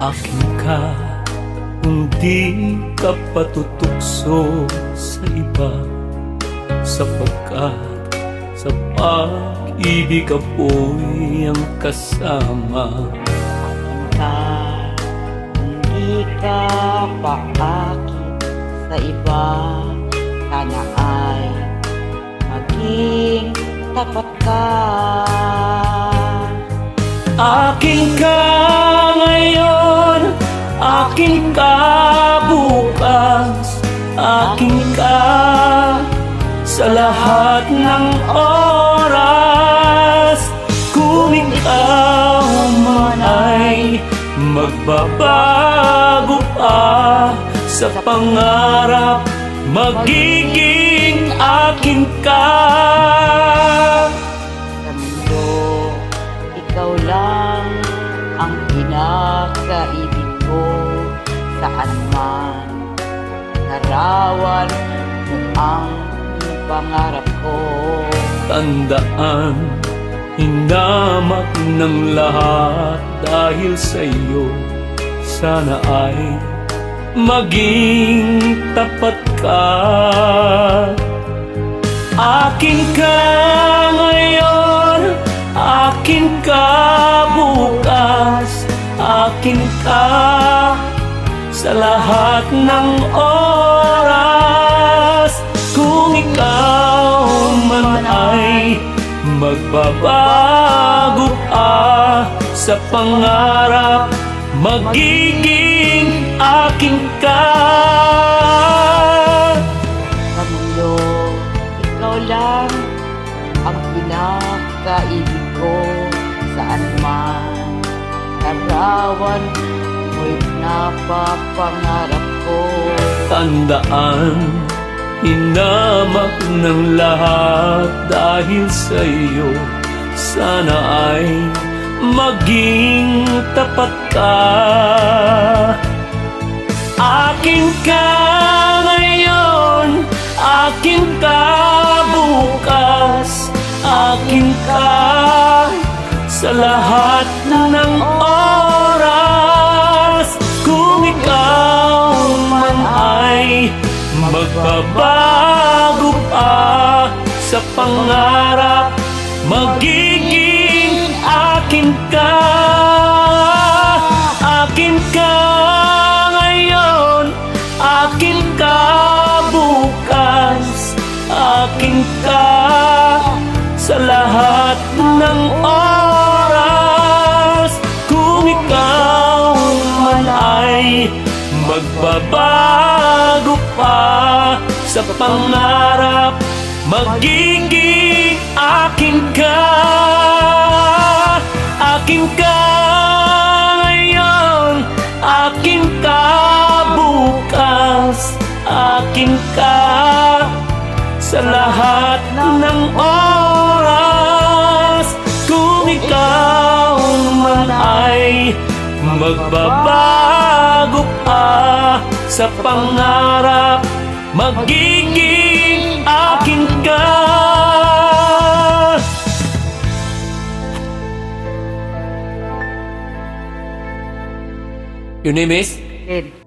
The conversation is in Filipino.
Akin ka kung di ka patutukso sa iba, sapagkat sa pag-ibig ako'y ang kasama. Akin ka, hindi ka paakit sa iba, sana ay maging tapat ka. Akin ka ngayon, akin ka bukas, akin ka sa lahat ng oras. Kung ikaw man ay magbabago pa sa pangarap, magiging akin ka. Sa mundo, ikaw lang ang pinakaibig ko. Saan man larawan mo ang pangarap ko. Tandaan, hinamak ng lahat dahil sa iyo. Sana ay maging tapat ka. Akin ka ngayon, akin ka bukas, akin ka sa lahat ng oras. Kung ikaw man ay magbabago pa sa pangarap, magiging akin ka. Sa mundo, ikaw lang ang pinakaibig ko. Saan man larawan mo'y napapangarap ko. Tandaan, hinamak ng lahat dahil sa iyo. Sana ay maging tapat ka. Akin ka ngayon, akin ka bukas, akin ka sa lahat ng oras. Kung ikaw man ay magbabago pa sa pangarap, magiging akin ka. Akin ka ngayon, akin ka bukas, akin ka sa lahat ng oras. Kung ikaw man ay magbabago pa sa pangarap, magiging akin ka. Akin ka ngayon, akin ka bukas, akin ka sa lahat ng oras. Kung ikaw man ay magbabago pa sa pangarap, magiging akin ka. Your name is? Ed.